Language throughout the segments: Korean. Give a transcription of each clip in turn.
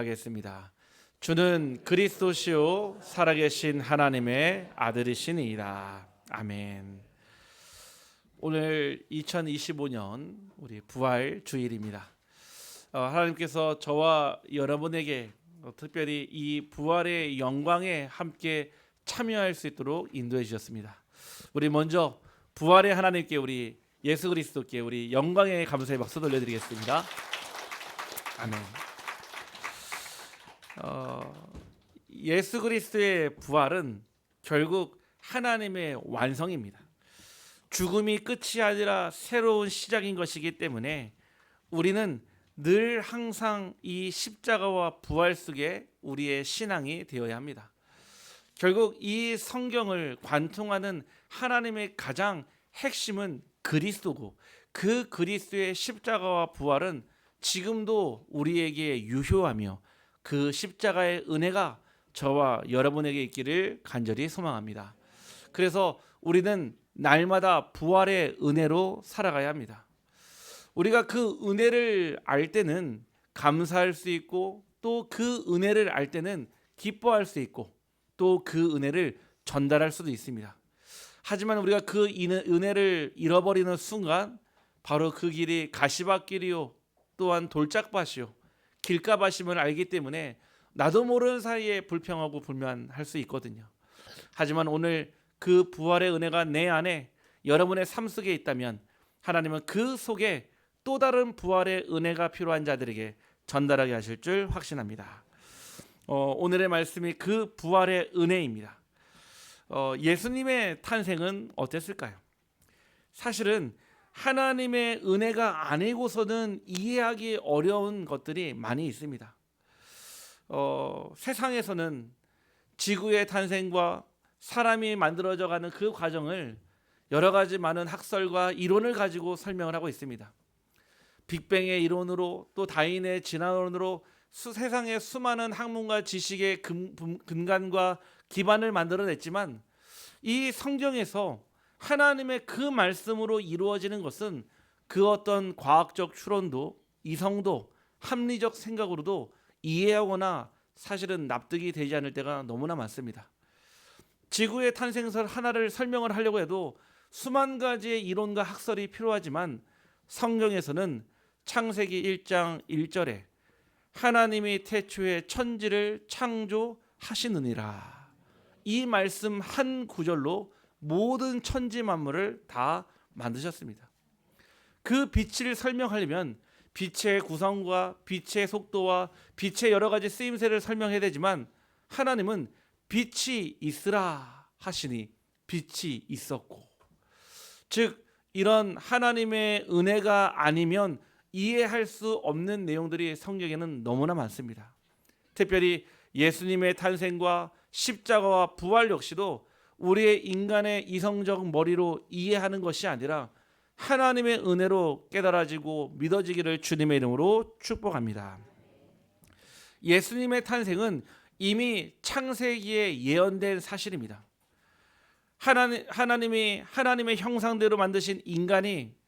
하겠습니다. 주는 그리스도시요 살아계신 하나님의 아들이시니이다. 아멘. 오늘 2025년 우리 부활 주일입니다. 하나님께서 저와 여러분에게 특별히 이 부활의 영광에 함께 참여할 수 있도록 인도해 주셨습니다. 우리 먼저 부활의 하나님께, 우리 예수 그리스도께 우리 영광의 감사의 박수 돌려드리겠습니다. 아멘. 예수 그리스도의 부활은 결국 하나님의 완성입니다. 죽음이 끝이 아니라 새로운 시작인 것이기 때문에 우리는 늘 항상 이 십자가와 부활 속에 우리의 신앙이 되어야 합니다. 결국 이 성경을 관통하는 하나님의 가장 핵심은 그리스도고, 그 그리스도의 십자가와 부활은 지금도 우리에게 유효하며 그 십자가의 은혜가 저와 여러분에게 있기를 간절히 소망합니다. 그래서 우리는 날마다 부활의 은혜로 살아가야 합니다. 우리가 그 은혜를 알 때는 감사할 수 있고, 또 그 은혜를 알 때는 기뻐할 수 있고, 또 그 은혜를 전달할 수도 있습니다. 하지만 우리가 그 은혜를 잃어버리는 순간 바로 그 길이 가시밭길이요 또한 돌짝밭이요 길가밭임을 알기 때문에 나도 모르는 사이에 불평하고 불만할 수 있거든요. 하지만 오늘 그 부활의 은혜가 내 안에, 여러분의 삶 속에 있다면 하나님은 그 속에 또 다른 부활의 은혜가 필요한 자들에게 전달하게 하실 줄 확신합니다. 오늘의 말씀이 그 부활의 은혜입니다. 예수님의 탄생은 어땠을까요? 사실은 하나님의 은혜가 아니고서는 이해하기 어려운 것들이 많이 있습니다. 세상에서는 지구의 탄생과 사람이 만들어져가는 그 과정을 여러 가지 많은 학설과 이론을 가지고 설명을 하고 있습니다. 빅뱅의 이론으로, 또 다윈의 진화론으로 세상의 수많은 학문과 지식의 근간과 기반을 만들어냈지만, 이 성경에서 하나님의 그 말씀으로 이루어지는 것은 그 어떤 과학적 추론도, 이성도, 합리적 생각으로도 이해하거나 사실은 납득이 되지 않을 때가 너무나 많습니다. 지구의 탄생설 하나를 설명을 하려고 해도 수만 가지의 이론과 학설이 필요하지만, 성경에서는 창세기 1장 1절에 하나님이 태초에 천지를 창조하시느니라, 이 말씀 한 구절로 모든 천지 만물을 다 만드셨습니다. 그 빛을 설명하려면 빛의 구성과 빛의 속도와 빛의 여러 가지 쓰임새를 설명해야 되지만, 하나님은 빛이 있으라 하시니 빛이 있었고, 즉 이런 하나님의 은혜가 아니면 이해할 수 없는 내용들이 성경에는 너무나 많습니다. 특별히 예수님의 탄생과 십자가와 부활 역시도 우리의 인간의 이성적 머리로 이해하는 것이 아니라 하나님의 은혜로 깨달아지고 믿어지기를 주님의 이름으로 축복합니다. 예수님의 탄생은 이미 창세기에 예언된 사실입니다. 하나님이 하나님의 형상대로 만드신 인간이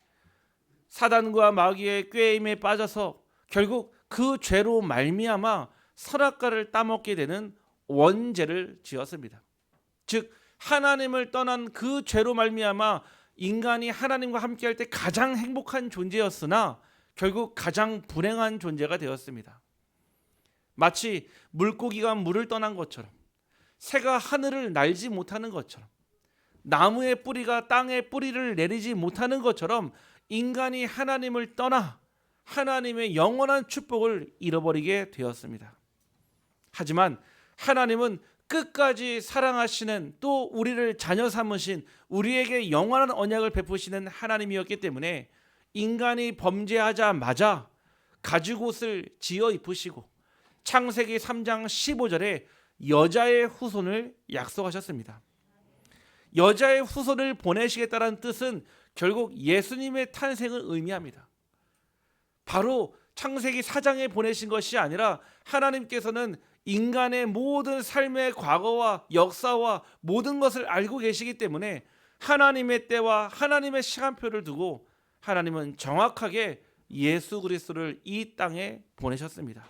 사단과 마귀의 꾀임에 빠져서 결국 그 죄로 말미암아 선악과를 따먹게 되는 원죄를 지었습니다. 즉 하나님을 떠난 그 죄로 말미암아 인간이 하나님과 함께할 때 가장 행복한 존재였으나 결국 가장 불행한 존재가 되었습니다. 마치 물고기가 물을 떠난 것처럼, 새가 하늘을 날지 못하는 것처럼, 나무의 뿌리가 땅에 뿌리를 내리지 못하는 것처럼 인간이 하나님을 떠나 하나님의 영원한 축복을 잃어버리게 되었습니다. 하지만 하나님은 끝까지 사랑하시는, 또 우리를 자녀 삼으신, 우리에게 영원한 언약을 베푸시는 하나님이었기 때문에 인간이 범죄하자마자 가죽옷을 지어 입으시고 창세기 3장 15절에 여자의 후손을 약속하셨습니다. 여자의 후손을 보내시겠다는 뜻은 결국 예수님의 탄생을 의미합니다. 바로 창세기 4장에 보내신 것이 아니라 하나님께서는 인간의 모든 삶의 과거와 역사와 모든 것을 알고 계시기 때문에 하나님의 때와 하나님의 시간표를 두고 하나님은 정확하게 예수 그리스도를 이 땅에 보내셨습니다.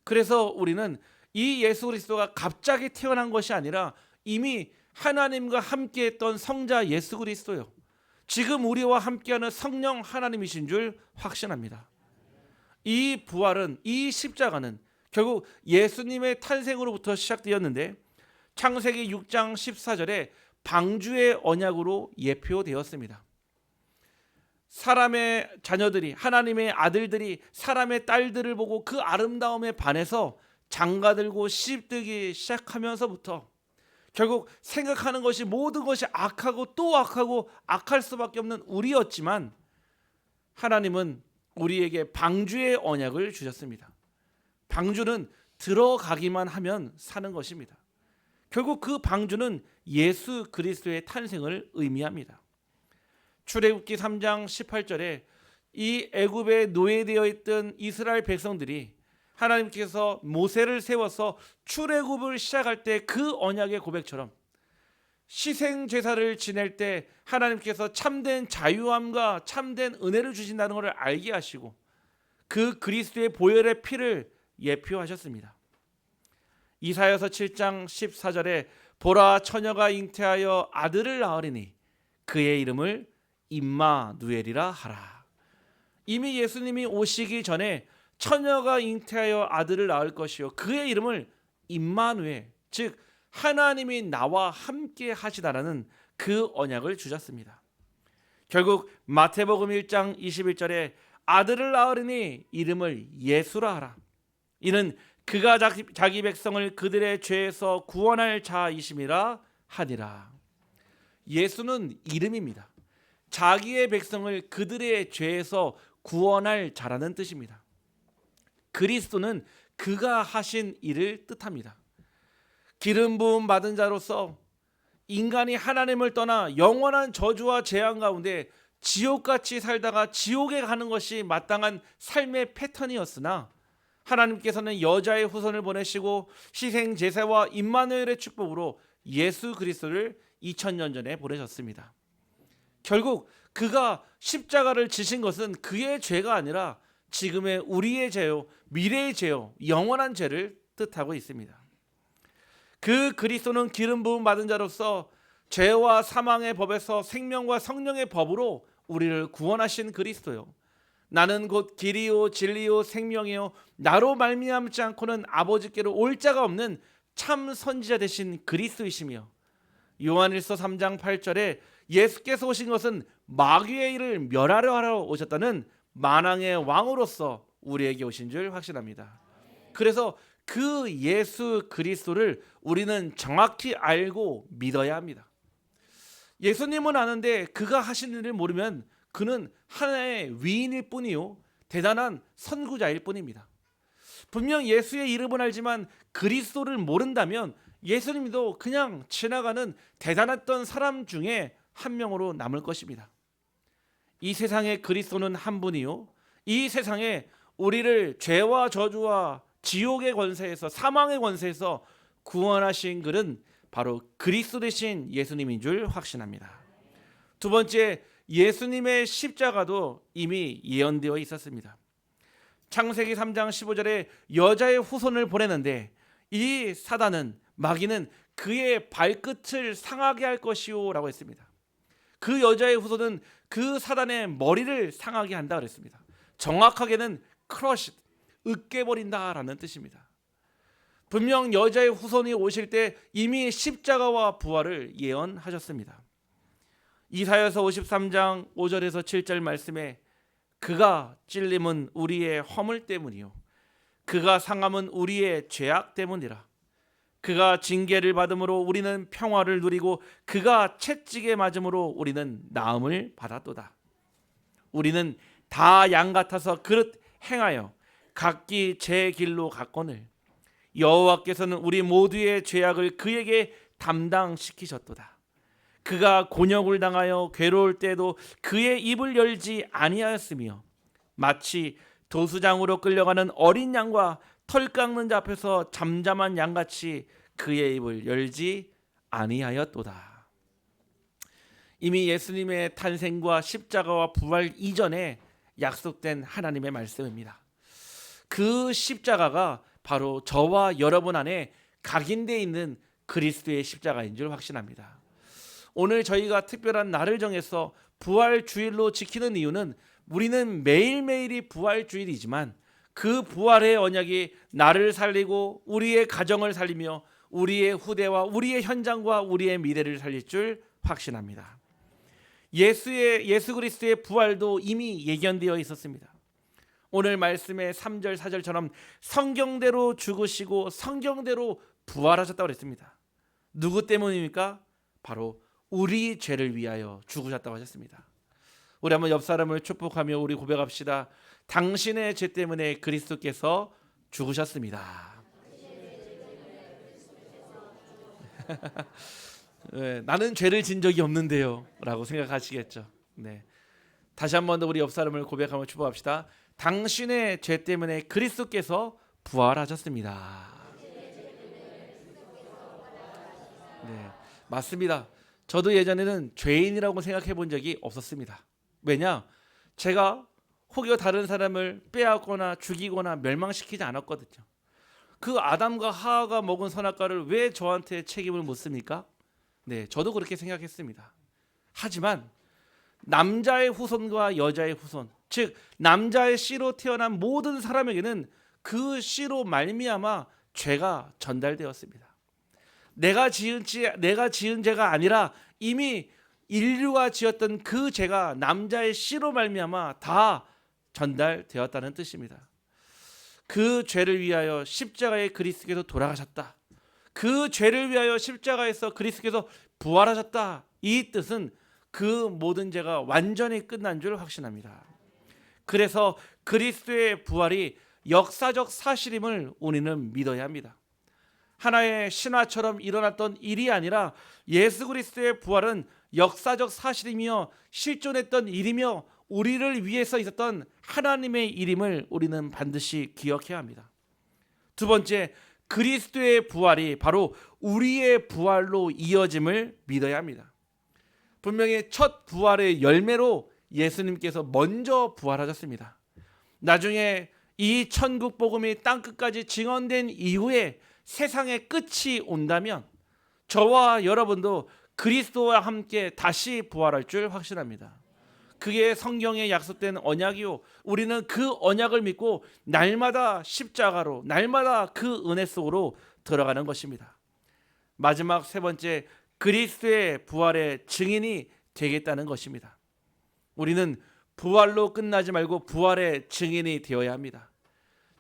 그래서 우리는 이 예수 그리스도가 갑자기 태어난 것이 아니라 이미 하나님과 함께했던 성자 예수 그리스도요, 지금 우리와 함께하는 성령 하나님이신 줄 확신합니다. 이 부활은, 이 십자가는 결국 예수님의 탄생으로부터 시작되었는데 창세기 6장 14절에 방주의 언약으로 예표되었습니다. 사람의 자녀들이, 하나님의 아들들이 사람의 딸들을 보고 그 아름다움에 반해서 장가들고 시집들기 시작하면서부터 결국 생각하는 것이, 모든 것이 악하고 또 악하고 악할 수밖에 없는 우리였지만 하나님은 우리에게 방주의 언약을 주셨습니다. 방주는 들어가기만 하면 사는 것입니다. 결국 그 방주는 예수 그리스도의 탄생을 의미합니다. 출애굽기 3장 18절에 이 애굽에 노예되어 있던 이스라엘 백성들이 하나님께서 모세를 세워서 출애굽을 시작할 때 그 언약의 고백처럼 희생 제사를 지낼 때 하나님께서 참된 자유함과 참된 은혜를 주신다는 것을 알게 하시고 그 그리스도의 보혈의 피를 예표하셨습니다. 이사야서 7장 14절에 보라, 처녀가 잉태하여 아들을 낳으리니 그의 이름을 임마누엘이라 하라. 이미 예수님이 오시기 전에 처녀가 잉태하여 아들을 낳을 것이요 그의 이름을 임마누엘, 즉 하나님이 나와 함께 하시다라는 그 언약을 주셨습니다. 결국 마태복음 1장 21절에 아들을 낳으리니 이름을 예수라 하라. 이는 그가 자기 백성을 그들의 죄에서 구원할 자이심이라 하니라. 예수는 이름입니다. 자기의 백성을 그들의 죄에서 구원할 자라는 뜻입니다. 그리스도는 그가 하신 일을 뜻합니다. 기름 부음 받은 자로서 인간이 하나님을 떠나 영원한 저주와 재앙 가운데 지옥같이 살다가 지옥에 가는 것이 마땅한 삶의 패턴이었으나 하나님께서는 여자의 후손을 보내시고 희생 제사와 임마누엘의 축복으로 예수 그리스도를 2000년 전에 보내셨습니다. 결국 그가 십자가를 지신 것은 그의 죄가 아니라 지금의 우리의 죄요, 미래의 죄요, 영원한 죄를 뜻하고 있습니다. 그 그리스도는 기름 부음 받은 자로서 죄와 사망의 법에서 생명과 성령의 법으로 우리를 구원하신 그리스도요, 나는 곧 길이요 진리요 생명이요 나로 말미암지 않고는 아버지께로 올 자가 없는 참 선지자 되신 그리스도이시며, 요한일서 3장 8절에 예수께서 오신 것은 마귀의 일을 멸하려 하러 오셨다는 만왕의 왕으로서 우리에게 오신 줄 확신합니다. 그래서 그 예수 그리스도를 우리는 정확히 알고 믿어야 합니다. 예수님은 아는데 그가 하신 일을 모르면 그는 하나의 위인일 뿐이요 대단한 선구자일 뿐입니다. 분명 예수의 이름은 알지만 그리스도를 모른다면 예수님도 그냥 지나가는 대단했던 사람 중에 한 명으로 남을 것입니다. 이 세상의 그리스도는 한 분이요, 이 세상에 우리를 죄와 저주와 지옥의 권세에서, 사망의 권세에서 구원하신 그는 바로 그리스도 되신 예수님인 줄 확신합니다. 두 번째, 예수님의 십자가도 이미 예언되어 있었습니다. 창세기 3장 15절에 여자의 후손을 보내는데 이 사단은, 마귀는 그의 발끝을 상하게 할 것이요 라고 했습니다. 그 여자의 후손은 그 사단의 머리를 상하게 한다 그랬습니다. 정확하게는 크러시, 으깨버린다라는 뜻입니다. 분명 여자의 후손이 오실 때 이미 십자가와 부활을 예언하셨습니다. 이사야서 53장 5절에서 7절 말씀에 그가 찔림은 우리의 허물 때문이요 그가 상함은 우리의 죄악 때문이라. 그가 징계를 받음으로 우리는 평화를 누리고 그가 채찍에 맞음으로 우리는 나음을 받았도다. 우리는 다 양 같아서 그릇 행하여 각기 제 길로 갔거늘 여호와께서는 우리 모두의 죄악을 그에게 담당시키셨도다. 그가 곤욕을 당하여 괴로울 때도 그의 입을 열지 아니하였으며 마치 도수장으로 끌려가는 어린 양과 털 깎는 자 앞에서 잠잠한 양같이 그의 입을 열지 아니하였도다. 이미 예수님의 탄생과 십자가와 부활 이전에 약속된 하나님의 말씀입니다. 그 십자가가 바로 저와 여러분 안에 각인되어 있는 그리스도의 십자가인 줄 확신합니다. 오늘 저희가 특별한 날을 정해서 부활주일로 지키는 이유는 우리는 매일매일이 부활주일이지만 그 부활의 언약이 나를 살리고 우리의 가정을 살리며 우리의 후대와 우리의 현장과 우리의 미래를 살릴 줄 확신합니다. 예수 그리스도의 부활도 이미 예견되어 있었습니다. 오늘 말씀의 3절 4절처럼 성경대로 죽으시고 성경대로 부활하셨다고 그랬습니다. 누구 때문입니까? 바로 우리 죄를 위하여 죽으셨다고 하셨습니다. 우리 한번 옆 사람을 축복하며 우리 고백합시다. 당신의 죄 때문에 그리스도께서 죽으셨습니다. 네, 나는 죄를 진 적이 없는데요 라고 생각하시겠죠. 네. 다시 한 번 더 우리 옆 사람을 고백하며 축복합시다. 당신의 죄 때문에 그리스도께서 부활하셨습니다. 네, 맞습니다. 저도 예전에는 죄인이라고 생각해 본 적이 없었습니다. 왜냐? 제가 혹여 다른 사람을 빼앗거나 죽이거나 멸망시키지 않았거든요. 그 아담과 하와가 먹은 선악과를 왜 저한테 책임을 묻습니까? 네, 저도 그렇게 생각했습니다. 하지만 남자의 후손과 여자의 후손, 즉 남자의 씨로 태어난 모든 사람에게는 그 씨로 말미암아 죄가 전달되었습니다. 내가 지은 죄가 아니라 이미 인류가 지었던 그 죄가 남자의 씨로 말미암아 다 전달되었다는 뜻입니다. 그 죄를 위하여 십자가에 그리스도께서 돌아가셨다. 그 죄를 위하여 십자가에서 그리스도께서 부활하셨다. 이 뜻은 그 모든 죄가 완전히 끝난 줄 확신합니다. 그래서 그리스도의 부활이 역사적 사실임을 우리는 믿어야 합니다. 하나의 신화처럼 일어났던 일이 아니라 예수 그리스도의 부활은 역사적 사실이며 실존했던 일이며 우리를 위해서 있었던 하나님의 일임을 우리는 반드시 기억해야 합니다. 두 번째, 그리스도의 부활이 바로 우리의 부활로 이어짐을 믿어야 합니다. 분명히 첫 부활의 열매로 예수님께서 먼저 부활하셨습니다. 나중에 이 천국 복음이 땅끝까지 증언된 이후에 세상의 끝이 온다면 저와 여러분도 그리스도와 함께 다시 부활할 줄 확신합니다. 그게 성경에 약속된 언약이요, 우리는 그 언약을 믿고 날마다 십자가로, 날마다 그 은혜 속으로 들어가는 것입니다. 마지막 세 번째, 그리스도의 부활의 증인이 되겠다는 것입니다. 우리는 부활로 끝나지 말고 부활의 증인이 되어야 합니다.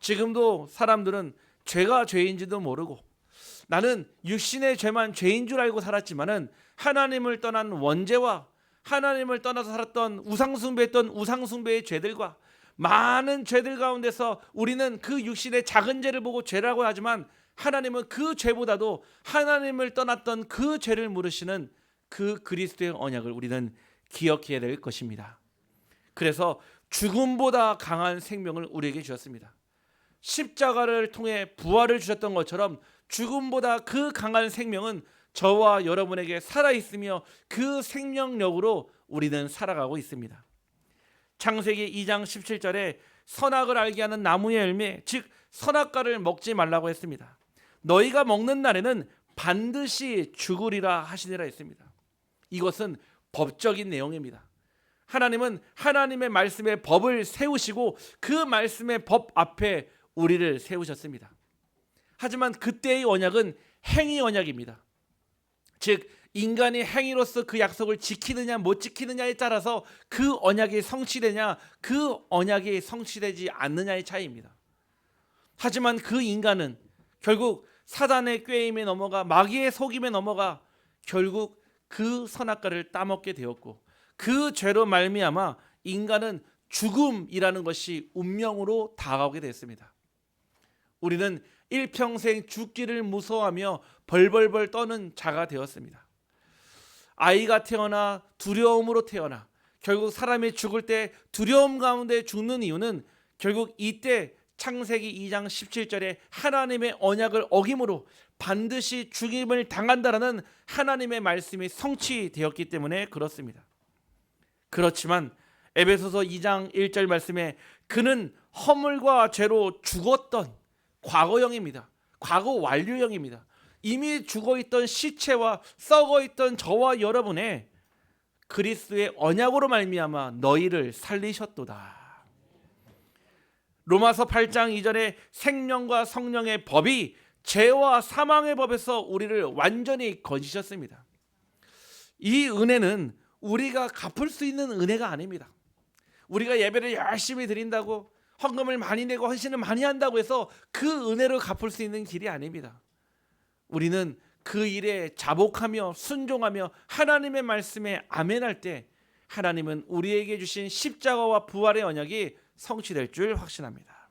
지금도 사람들은 죄가 죄인지도 모르고 나는 육신의 죄만 죄인 줄 알고 살았지만은 하나님을 떠난 원죄와 하나님을 떠나서 살았던 우상숭배했던 우상숭배의 죄들과 많은 죄들 가운데서 우리는 그 육신의 작은 죄를 보고 죄라고 하지만 하나님은 그 죄보다도 하나님을 떠났던 그 죄를 물으시는 그 그리스도의 언약을 우리는 기억해야 될 것입니다. 그래서 죽음보다 강한 생명을 우리에게 주셨습니다. 십자가를 통해 부활을 주셨던 것처럼 죽음보다 그 강한 생명은 저와 여러분에게 살아있으며 그 생명력으로 우리는 살아가고 있습니다. 창세기 2장 17절에 선악을 알게 하는 나무의 열매, 즉 선악과를 먹지 말라고 했습니다. 너희가 먹는 날에는 반드시 죽으리라 하시니라 했습니다. 이것은 법적인 내용입니다. 하나님은 하나님의 말씀의 법을 세우시고 그 말씀의 법 앞에 우리를 세우셨습니다. 하지만 그때의 언약은 행위 언약입니다. 즉 인간이 행위로서 그 약속을 지키느냐 못 지키느냐에 따라서 그 언약이 성취되냐 그 언약이 성취되지 않느냐의 차이입니다. 하지만 그 인간은 결국 사단의 꾀임에 넘어가 마귀의 속임에 넘어가 결국 그 선악과를 따먹게 되었고 그 죄로 말미암아 인간은 죽음이라는 것이 운명으로 다가오게 됐습니다. 우리는 일평생 죽기를 무서워하며 벌벌벌 떠는 자가 되었습니다. 아이가 태어나 두려움으로 태어나 결국 사람이 죽을 때 두려움 가운데 죽는 이유는 결국 이때 창세기 2장 17절에 하나님의 언약을 어김으로 반드시 죽임을 당한다라는 하나님의 말씀이 성취되었기 때문에 그렇습니다. 그렇지만 에베소서 2장 1절 말씀에 그는 허물과 죄로 죽었던 과거형입니다. 과거 완료형입니다. 이미 죽어있던 시체와 썩어있던 저와 여러분의 그리스도의 언약으로 말미암아 너희를 살리셨도다. 로마서 8장 이전에 생명과 성령의 법이 죄와 사망의 법에서 우리를 완전히 건지셨습니다. 이 은혜는 우리가 갚을 수 있는 은혜가 아닙니다. 우리가 예배를 열심히 드린다고, 헌금을 많이 내고 헌신을 많이 한다고 해서 그 은혜를 갚을 수 있는 길이 아닙니다. 우리는 그 일에 자복하며 순종하며 하나님의 말씀에 아멘할 때 하나님은 우리에게 주신 십자가와 부활의 언약이 성취될 줄 확신합니다.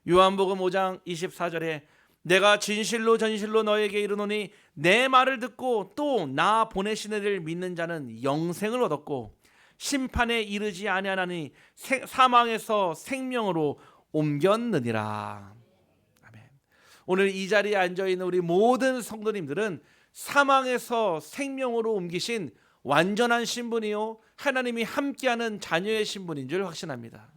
요한복음 5장 24절에 내가 진실로 전실로 너에게 이르노니 내 말을 듣고 또 나 보내신 이를 믿는 자는 영생을 얻었고 심판에 이르지 아니하나니 사망에서 생명으로 옮겼느니라. 아멘. 오늘 이 자리에 앉아있는 우리 모든 성도님들은 사망에서 생명으로 옮기신 완전한 신분이요 하나님이 함께하는 자녀의 신분인 줄 확신합니다.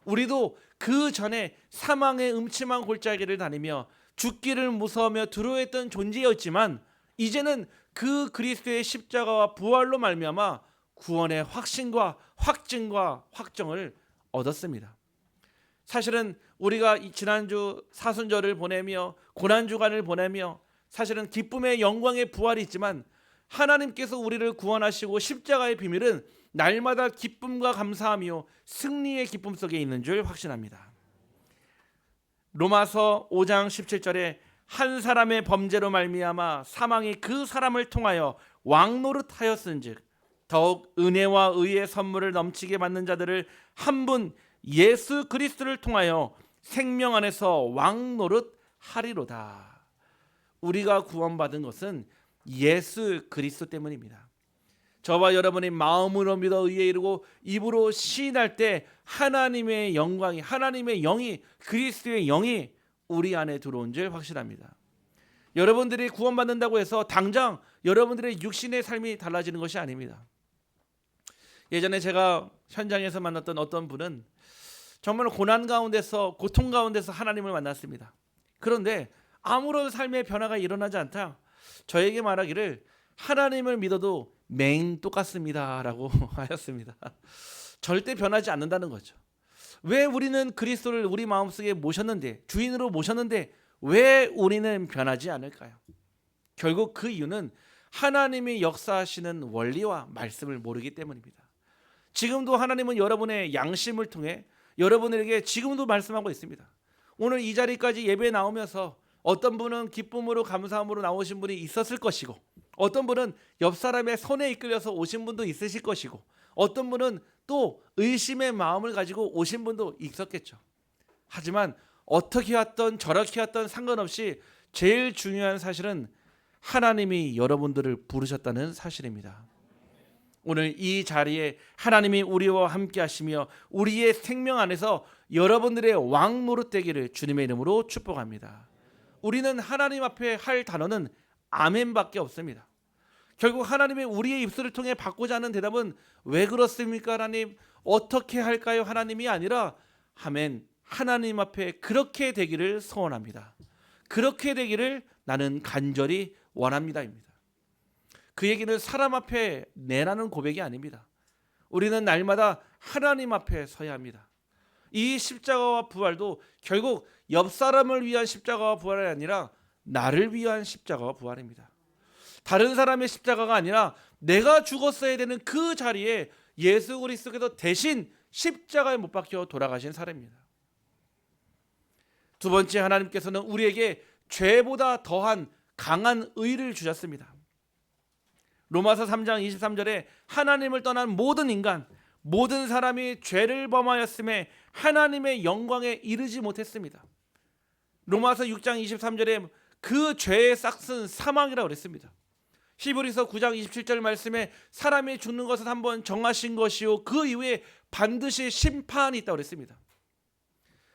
우리도 그 전에 사망의 음침한 골짜기를 다니며 죽기를 무서워하며 두려워했던 존재였지만 이제는 그 그리스도의 십자가와 부활로 말미암아 구원의 확신과 확증과 확정을 얻었습니다. 사실은 우리가 지난주 사순절을 보내며 고난주간을 보내며 사실은 기쁨의 영광의 부활이 있지만 하나님께서 우리를 구원하시고 십자가의 비밀은 날마다 기쁨과 감사하며 승리의 기쁨 속에 있는 줄 확신합니다. 로마서 5장 17절에 한 사람의 범죄로 말미암아 사망이 그 사람을 통하여 왕노릇하였은즉 더욱 은혜와 의의 선물을 넘치게 받는 자들을 한 분 예수 그리스도를 통하여 생명 안에서 왕노릇하리로다. 우리가 구원받은 것은 예수 그리스도 때문입니다. 저와 여러분이 마음으로 믿어 의에 이르고 입으로 시인할 때 하나님의 영광이, 하나님의 영이, 그리스도의 영이 우리 안에 들어온 줄 확실합니다. 여러분들이 구원받는다고 해서 당장 여러분들의 육신의 삶이 달라지는 것이 아닙니다. 예전에 제가 현장에서 만났던 어떤 분은 정말 고난 가운데서, 고통 가운데서 하나님을 만났습니다. 그런데 아무런 삶의 변화가 일어나지 않다 저에게 말하기를 하나님을 믿어도 매일 똑같습니다 라고 하였습니다. 절대 변하지 않는다는 거죠. 왜 우리는 그리스도를 우리 마음속에 모셨는데, 주인으로 모셨는데 왜 우리는 변하지 않을까요? 결국 그 이유는 하나님이 역사하시는 원리와 말씀을 모르기 때문입니다. 지금도 하나님은 여러분의 양심을 통해 여러분에게 지금도 말씀하고 있습니다. 오늘 이 자리까지 예배에 나오면서 어떤 분은 기쁨으로 감사함으로 나오신 분이 있었을 것이고, 어떤 분은 옆 사람의 손에 이끌려서 오신 분도 있으실 것이고, 어떤 분은 또 의심의 마음을 가지고 오신 분도 있었겠죠. 하지만 어떻게 왔던 저렇게 왔던 상관없이 제일 중요한 사실은 하나님이 여러분들을 부르셨다는 사실입니다. 오늘 이 자리에 하나님이 우리와 함께 하시며 우리의 생명 안에서 여러분들의 왕 노릇되기를 주님의 이름으로 축복합니다. 우리는 하나님 앞에 할 단어는 아멘밖에 없습니다. 결국 하나님이 우리의 입술을 통해 받고자 하는 대답은 왜 그렇습니까 하나님? 어떻게 할까요 하나님이 아니라 아멘, 하나님 앞에 그렇게 되기를 소원합니다. 그렇게 되기를 나는 간절히 원합니다입니다. 그 얘기는 사람 앞에 내라는 고백이 아닙니다. 우리는 날마다 하나님 앞에 서야 합니다. 이 십자가와 부활도 결국 옆 사람을 위한 십자가와 부활이 아니라 나를 위한 십자가와 부활입니다. 다른 사람의 십자가가 아니라 내가 죽었어야 되는 그 자리에 예수 그리스도께서 대신 십자가에 못 박혀 돌아가신 사람입니다. 두 번째, 하나님께서는 우리에게 죄보다 더한 강한 의를 주셨습니다. 로마서 3장 23절에 하나님을 떠난 모든 인간, 모든 사람이 죄를 범하였음에 하나님의 영광에 이르지 못했습니다. 로마서 6장 23절에 그 죄의 싹은 사망이라고 그랬습니다. 히브리서 9장 27절 말씀에 사람이 죽는 것은 한번 정하신 것이요 그 이후에 반드시 심판이 있다고 그랬습니다.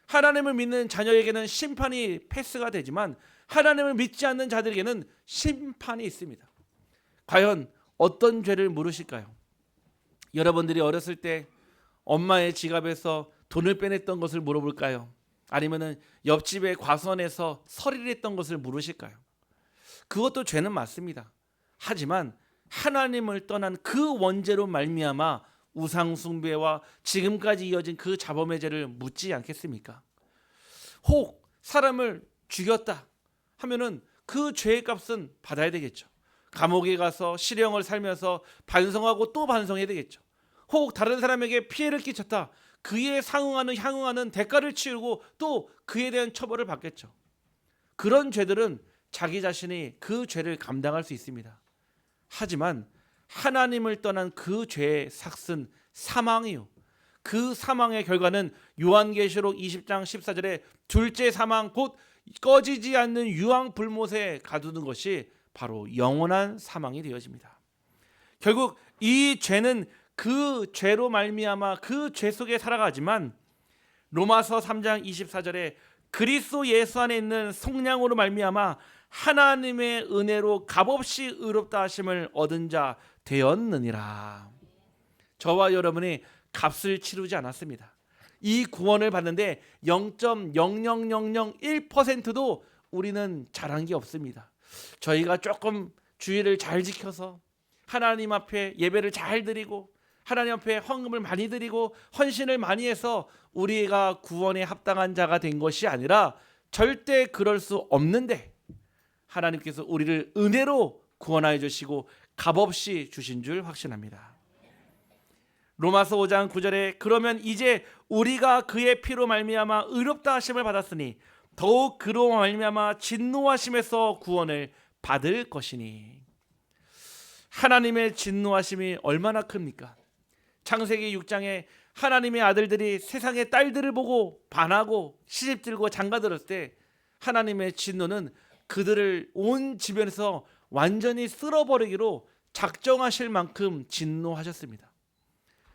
하나님을 믿는 자녀에게는 심판이 패스가 되지만 하나님을 믿지 않는 자들에게는 심판이 있습니다. 과연 어떤 죄를 물으실까요? 여러분들이 어렸을 때 엄마의 지갑에서 돈을 빼냈던 것을 물어볼까요? 아니면은 옆집의 과수원에서 서리를 했던 것을 물으실까요? 그것도 죄는 맞습니다. 하지만 하나님을 떠난 그 원죄로 말미암아 우상 숭배와 지금까지 이어진 그 자범의 죄를 묻지 않겠습니까? 혹 사람을 죽였다 하면은 그 죄의 값은 받아야 되겠죠. 감옥에 가서 실형을 살면서 반성하고 또 반성해야 되겠죠. 혹 다른 사람에게 피해를 끼쳤다, 그에 향응하는 대가를 치르고 또 그에 대한 처벌을 받겠죠. 그런 죄들은 자기 자신이 그 죄를 감당할 수 있습니다. 하지만 하나님을 떠난 그 죄의 삭은 사망이요, 그 사망의 결과는 요한계시록 20장 14절에 둘째 사망 곧 꺼지지 않는 유황불못에 가두는 것이 바로 영원한 사망이 되어집니다. 결국 이 죄는 그 죄로 말미암아 그 죄 속에 살아가지만 로마서 3장 24절에 그리스도 예수 안에 있는 속량으로 말미암아 하나님의 은혜로 값없이 의롭다 하심을 얻은 자 되었느니라. 저와 여러분이 값을 치르지 않았습니다. 이 구원을 받는데 0.00001%도 우리는 잘한 게 없습니다. 저희가 조금 주의를 잘 지켜서 하나님 앞에 예배를 잘 드리고 하나님 앞에 헌금을 많이 드리고 헌신을 많이 해서 우리가 구원에 합당한 자가 된 것이 아니라 절대 그럴 수 없는데 하나님께서 우리를 은혜로 구원하여 주시고 값없이 주신 줄 확신합니다. 로마서 5장 9절에 그러면 이제 우리가 그의 피로 말미암아 의롭다 하심을 받았으니 더욱 그로 말미암아 진노하심에서 구원을 받을 것이니. 하나님의 진노하심이 얼마나 큽니까? 창세기 6장에 하나님의 아들들이 세상의 딸들을 보고 반하고 시집들고 장가들었을 때 하나님의 진노는 그들을 온 주변에서 완전히 쓸어버리기로 작정하실 만큼 진노하셨습니다.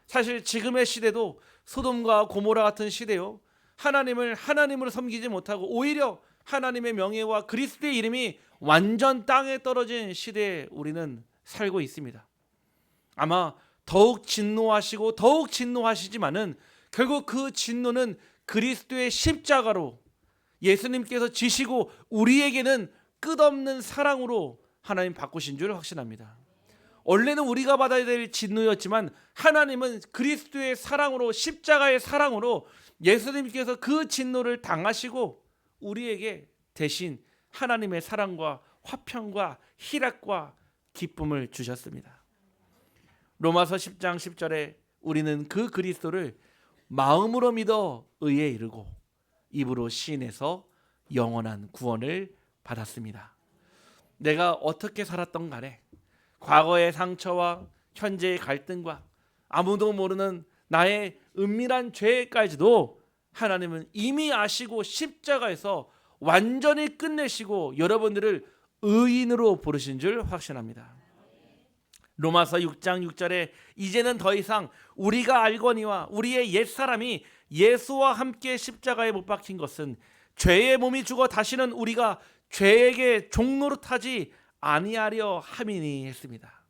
사실 지금의 시대도 소돔과 고모라 같은 시대요, 하나님을 하나님으로 섬기지 못하고 오히려 하나님의 명예와 그리스도의 이름이 완전 땅에 떨어진 시대에 우리는 살고 있습니다. 아마 더욱 진노하시고 더욱 진노하시지만은 결국 그 진노는 그리스도의 십자가로 예수님께서 지시고 우리에게는 끝없는 사랑으로 하나님 바꾸신 줄 확신합니다. 원래는 우리가 받아야 될 진노였지만 하나님은 그리스도의 사랑으로, 십자가의 사랑으로 예수님께서 그 진노를 당하시고 우리에게 대신 하나님의 사랑과 화평과 희락과 기쁨을 주셨습니다. 로마서 10장 10절에 우리는 그 그리스도를 마음으로 믿어 의에 이르고 입으로 시인해서 영원한 구원을 받았습니다. 내가 어떻게 살았던 간에 과거의 상처와 현재의 갈등과 아무도 모르는 나의 은밀한 죄까지도 하나님은 이미 아시고 십자가에서 완전히 끝내시고 여러분들을 의인으로 부르신 줄 확신합니다. 로마서 6장 6절에 이제는 더 이상 우리가 알거니와 우리의 옛사람이 예수와 함께 십자가에 못 박힌 것은 죄의 몸이 죽어 다시는 우리가 죄에게 종노릇하지 아니하려 함이니 했습니다.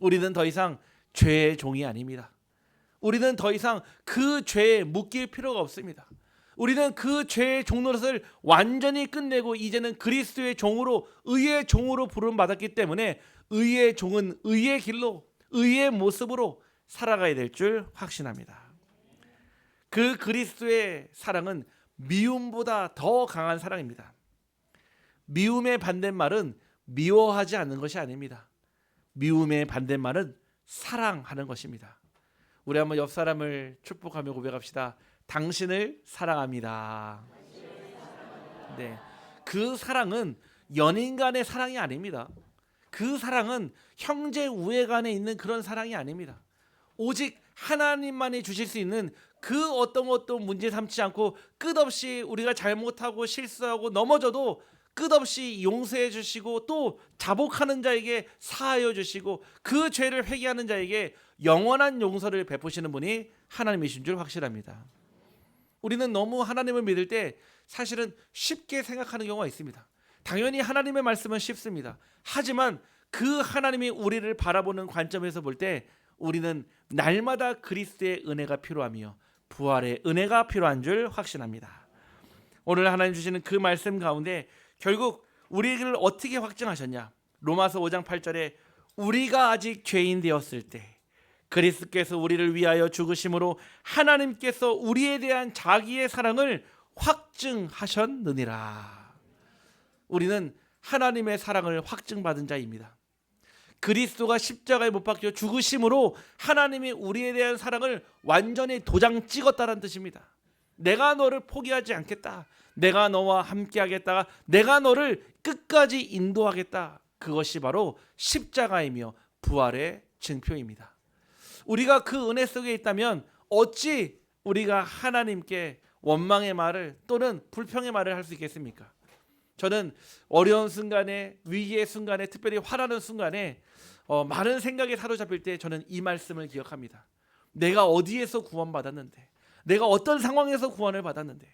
우리는 더 이상 죄의 종이 아닙니다. 우리는 더 이상 그 죄에 묶일 필요가 없습니다. 우리는 그 죄의 종노릇을 완전히 끝내고 이제는 그리스도의 종으로, 의의 종으로 부름받았기 때문에 의의 종은 의의 길로, 의의 모습으로 살아가야 될 줄 확신합니다. 그 그리스도의 사랑은 미움보다 더 강한 사랑입니다. 미움의 반대말은 미워하지 않는 것이 아닙니다. 미움의 반대말은 사랑하는 것입니다. 우리 한번 옆 사람을 축복하며 고백합시다. 당신을 사랑합니다. 네, 그 사랑은 연인 간의 사랑이 아닙니다. 그 사랑은 형제 우애 간에 있는 그런 사랑이 아닙니다. 오직 하나님만이 주실 수 있는 그 어떤 것도 문제 삼지 않고 끝없이 우리가 잘못하고 실수하고 넘어져도 끝없이 용서해 주시고 또 자복하는 자에게 사하여 주시고 그 죄를 회개하는 자에게 영원한 용서를 베푸시는 분이 하나님이신 줄 확실합니다. 우리는 너무 하나님을 믿을 때 사실은 쉽게 생각하는 경우가 있습니다. 당연히 하나님의 말씀은 쉽습니다. 하지만 그 하나님이 우리를 바라보는 관점에서 볼 때 우리는 날마다 그리스도의 은혜가 필요하며 부활의 은혜가 필요한 줄 확신합니다. 오늘 하나님 주시는 그 말씀 가운데 결국 우리를 어떻게 확증하셨냐? 로마서 5장 8절에 우리가 아직 죄인 되었을 때 그리스도께서 우리를 위하여 죽으심으로 하나님께서 우리에 대한 자기의 사랑을 확증하셨느니라. 우리는 하나님의 사랑을 확증받은 자입니다. 그리스도가 십자가에 못 박혀 죽으심으로 하나님이 우리에 대한 사랑을 완전히 도장 찍었다는 뜻입니다. 내가 너를 포기하지 않겠다. 내가 너와 함께하겠다. 내가 너를 끝까지 인도하겠다. 그것이 바로 십자가이며 부활의 증표입니다. 우리가 그 은혜 속에 있다면 어찌 우리가 하나님께 원망의 말을 또는 불평의 말을 할 수 있겠습니까? 저는 어려운 순간에, 위기의 순간에, 특별히 화나는 순간에 많은 생각에 사로잡힐 때 저는 이 말씀을 기억합니다. 내가 어디에서 구원받았는데, 내가 어떤 상황에서 구원을 받았는데.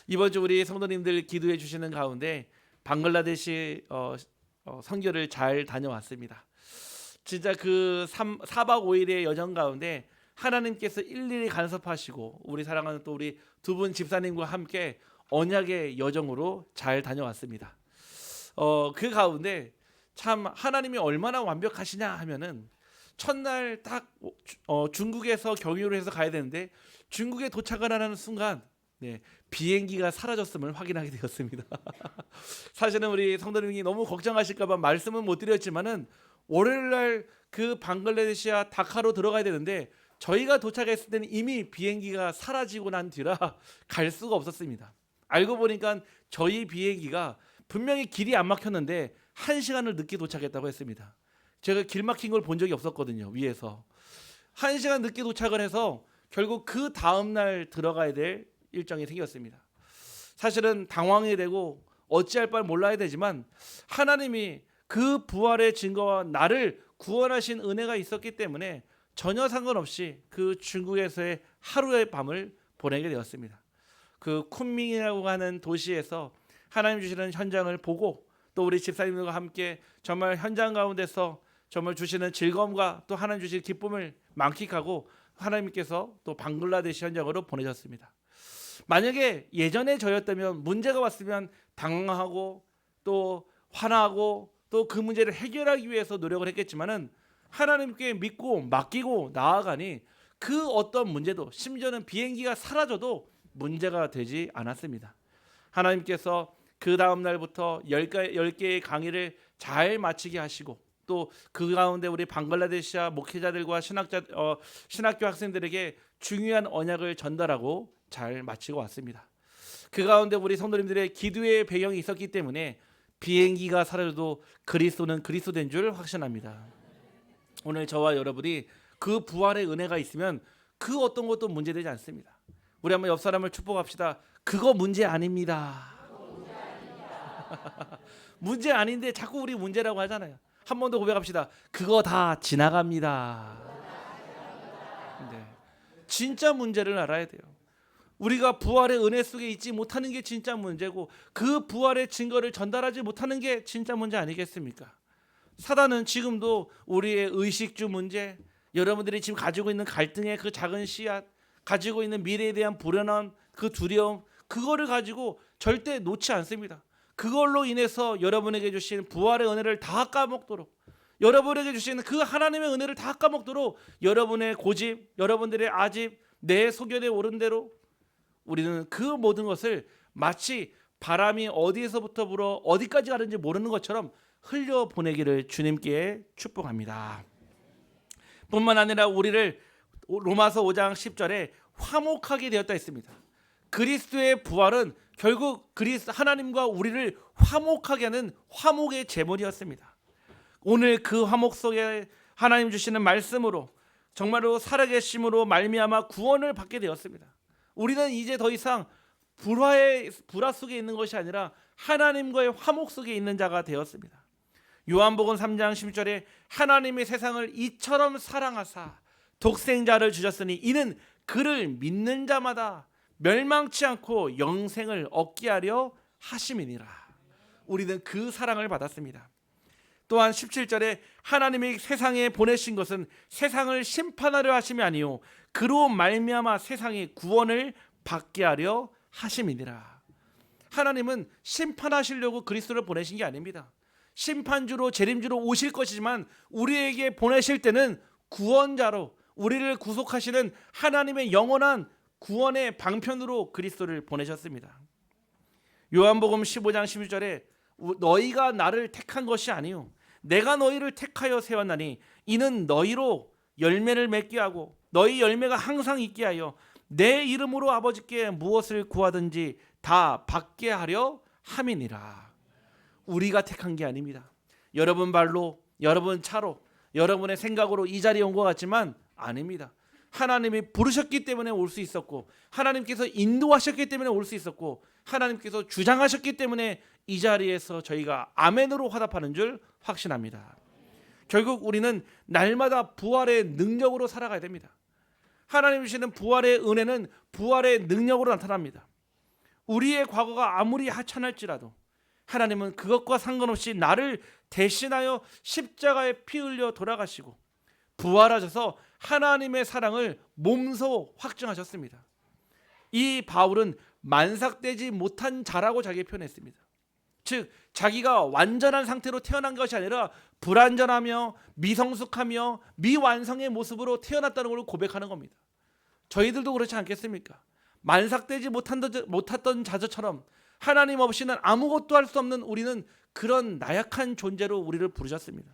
이번 주 우리 성도님들 기도해 주시는 가운데 방글라데시 선교를 잘 다녀왔습니다. 진짜 그 4박 5일의 여정 가운데 하나님께서 일일이 간섭하시고 우리 사랑하는 또 우리 두 분 집사님과 함께 언약의 여정으로 잘 다녀왔습니다. 그 가운데 참 하나님이 얼마나 완벽하시냐 하면은 첫날 딱 중국에서 경유를 해서 가야 되는데 중국에 도착을 하는 순간 비행기가 사라졌음을 확인하게 되었습니다. 사실은 우리 성도님이 너무 걱정하실까봐 말씀은 못 드렸지만은 월요일날 그 방글라데시아 다카로 들어가야 되는데 저희가 도착했을 때는 이미 비행기가 사라지고 난 뒤라 갈 수가 없었습니다. 알고 보니까 저희 비행기가 분명히 길이 안 막혔는데 1시간을 늦게 도착했다고 했습니다. 제가 길 막힌 걸 본 적이 없었거든요. 위에서 1시간 늦게 도착을 해서 결국 그 다음날 들어가야 될 일정이 생겼습니다. 사실은 당황이 되고 어찌할 바를 몰라야 되지만 하나님이 그 부활의 증거와 나를 구원하신 은혜가 있었기 때문에 전혀 상관없이 그 중국에서의 하루의 밤을 보내게 되었습니다. 그 쿤밍이라고 하는 도시에서 하나님 주시는 현장을 보고 또 우리 집사님들과 함께 정말 현장 가운데서 정말 주시는 즐거움과 또 하나님 주시는 기쁨을 만끽하고 하나님께서 또 방글라데시 현장으로 보내셨습니다. 만약에 예전에 저였다면 문제가 왔으면 당황하고 또 화나고 또 그 문제를 해결하기 위해서 노력을 했겠지만은 하나님께 믿고 맡기고 나아가니 그 어떤 문제도 심지어는 비행기가 사라져도 문제가 되지 않았습니다. 하나님께서 그 다음 날부터 10개의 강의를 잘 마치게 하시고 또 그 가운데 우리 방글라데시아 목회자들과 신학교 학생들에게 중요한 언약을 전달하고 잘 마치고 왔습니다. 그 가운데 우리 성도님들의 기도의 배경이 있었기 때문에 비행기가 사라져도 그리스도는 그리스도된 줄 확신합니다. 오늘 저와 여러분이 그 부활의 은혜가 있으면 그 어떤 것도 문제되지 않습니다. 우리 한번 옆 사람을 축복합시다. 그거 문제 아닙니다. 문제 아닌데 자꾸 우리 문제라고 하잖아요. 한 번 더 고백합시다. 그거 다 지나갑니다. 네. 진짜 문제를 알아야 돼요. 우리가 부활의 은혜 속에 있지 못하는 게 진짜 문제고 그 부활의 증거를 전달하지 못하는 게 진짜 문제 아니겠습니까? 사단은 지금도 우리의 의식주 문제, 여러분들이 지금 가지고 있는 갈등의 그 작은 씨앗, 가지고 있는 미래에 대한 불안함, 그 두려움, 그거를 가지고 절대 놓지 않습니다. 그걸로 인해서 여러분에게 주신 부활의 은혜를 다 까먹도록, 여러분에게 주시는 그 하나님의 은혜를 다 까먹도록 여러분의 고집, 여러분들의 아집, 내 소견에 오른 대로 우리는 그 모든 것을 마치 바람이 어디에서부터 불어 어디까지 가는지 모르는 것처럼 흘려보내기를 주님께 축복합니다. 뿐만 아니라 우리를 로마서 5장 10절에 화목하게 되었다 했습니다. 그리스도의 부활은 결국 하나님과 우리를 화목하게 하는 화목의 제물이었습니다. 오늘 그 화목 속에 하나님 주시는 말씀으로 정말로 살아계심으로 말미암아 구원을 받게 되었습니다. 우리는 이제 더 이상 불화 속에 있는 것이 아니라 하나님과의 화목 속에 있는 자가 되었습니다. 요한복음 3장 10절에 하나님이 세상을 이처럼 사랑하사 독생자를 주셨으니 이는 그를 믿는 자마다 멸망치 않고 영생을 얻게 하려 하심이니라. 우리는 그 사랑을 받았습니다. 또한 17절에 하나님이 세상에 보내신 것은 세상을 심판하려 하심이 아니요 그로 말미암아 세상이 구원을 받게 하려 하심이니라. 하나님은 심판하시려고 그리스도를 보내신 게 아닙니다. 심판주로 재림주로 오실 것이지만 우리에게 보내실 때는 구원자로 우리를 구속하시는 하나님의 영원한 구원의 방편으로 그리스도를 보내셨습니다. 요한복음 15장 16절에 너희가 나를 택한 것이 아니요 내가 너희를 택하여 세웠나니 이는 너희로 열매를 맺게 하고 너희 열매가 항상 있게 하여 내 이름으로 아버지께 무엇을 구하든지 다 받게 하려 함이니라. 우리가 택한 게 아닙니다. 여러분 발로, 여러분 차로, 여러분의 생각으로 이 자리에 온 것 같지만 아닙니다. 하나님이 부르셨기 때문에 올 수 있었고 하나님께서 인도하셨기 때문에 올 수 있었고 하나님께서 주장하셨기 때문에 이 자리에서 저희가 아멘으로 화답하는 줄 확신합니다. 결국 우리는 날마다 부활의 능력으로 살아가야 됩니다. 하나님 주시는 부활의 은혜는 부활의 능력으로 나타납니다. 우리의 과거가 아무리 하찮을지라도 하나님은 그것과 상관없이 나를 대신하여 십자가에 피 흘려 돌아가시고 부활하셔서 하나님의 사랑을 몸소 확증하셨습니다. 이 바울은 만삭되지 못한 자라고 자기 표현했습니다. 즉 자기가 완전한 상태로 태어난 것이 아니라 불완전하며 미성숙하며 미완성의 모습으로 태어났다는 걸 고백하는 겁니다. 저희들도 그렇지 않겠습니까? 만삭되지 못했던 자처럼 하나님 없이는 아무것도 할 수 없는 우리는 그런 나약한 존재로 우리를 부르셨습니다.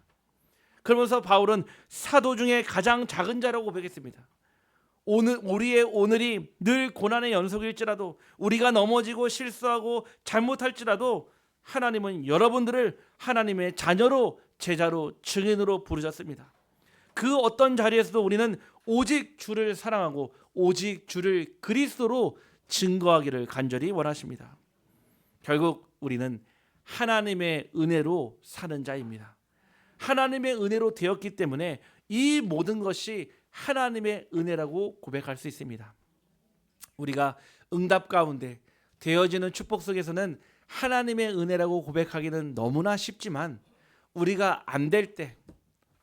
그러면서 바울은 사도 중에 가장 작은 자라고 고백했습니다. 우리의 오늘이 늘 고난의 연속일지라도 우리가 넘어지고 실수하고 잘못할지라도 하나님은 여러분들을 하나님의 자녀로 제자로 증인으로 부르셨습니다. 그 어떤 자리에서도 우리는 오직 주를 사랑하고 오직 주를 그리스도로 증거하기를 간절히 원하십니다. 결국 우리는 하나님의 은혜로 사는 자입니다. 하나님의 은혜로 되었기 때문에 이 모든 것이 하나님의 은혜라고 고백할 수 있습니다. 우리가 응답 가운데 되어지는 축복 속에서는 하나님의 은혜라고 고백하기는 너무나 쉽지만 우리가 안 될 때,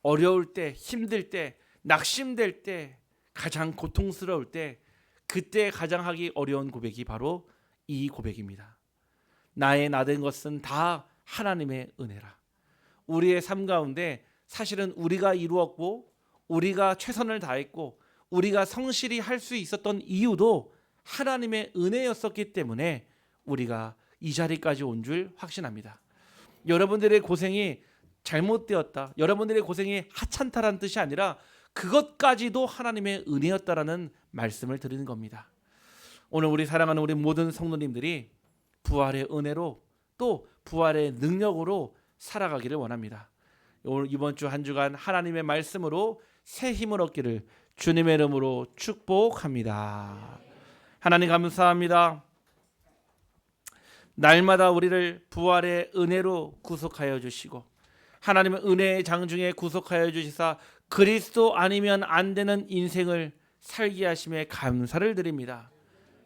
어려울 때, 힘들 때, 낙심될 때, 가장 고통스러울 때 그때 가장 하기 어려운 고백이 바로 이 고백입니다. 나의 나된 것은 다 하나님의 은혜라. 우리의 삶 가운데 사실은 우리가 이루었고 우리가 최선을 다했고 우리가 성실히 할 수 있었던 이유도 하나님의 은혜였었기 때문에 우리가 이 자리까지 온 줄 확신합니다. 여러분들의 고생이 잘못되었다, 여러분들의 고생이 하찮다라는 뜻이 아니라 그것까지도 하나님의 은혜였다라는 말씀을 드리는 겁니다. 오늘 우리 사랑하는 우리 모든 성도님들이 부활의 은혜로 또 부활의 능력으로 살아가기를 원합니다. 오늘 이번 주 한 주간 하나님의 말씀으로 새 힘을 얻기를 주님의 이름으로 축복합니다. 하나님 감사합니다. 날마다 우리를 부활의 은혜로 구속하여 주시고 하나님의 은혜의 장중에 구속하여 주시사 그리스도 아니면 안 되는 인생을 살게 하심에 감사를 드립니다.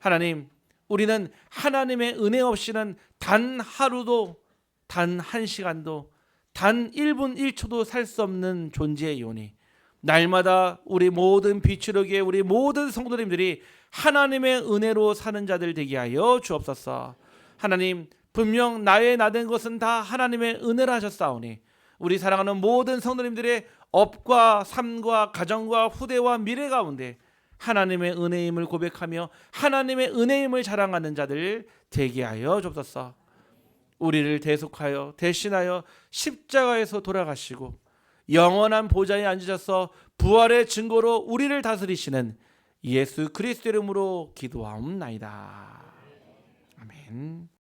하나님, 우리는 하나님의 은혜 없이는 단 하루도 단 한 시간도 단 1분 1초도 살 수 없는 존재이오니 날마다 우리 모든 비추르기에 우리 모든 성도님들이 하나님의 은혜로 사는 자들 되게 하여 주옵소서. 하나님, 분명 나의 나된 것은 다 하나님의 은혜라 하셨사오니 우리 사랑하는 모든 성도님들의 업과 삶과 가정과 후대와 미래 가운데 하나님의 은혜임을 고백하며 하나님의 은혜임을 자랑하는 자들 되게 하여 주옵소서. 우리를 대속하여 대신하여 십자가에서 돌아가시고 영원한 보좌에 앉으셔서 부활의 증거로 우리를 다스리시는 예수 그리스도 이름으로 기도하옵나이다. 아멘.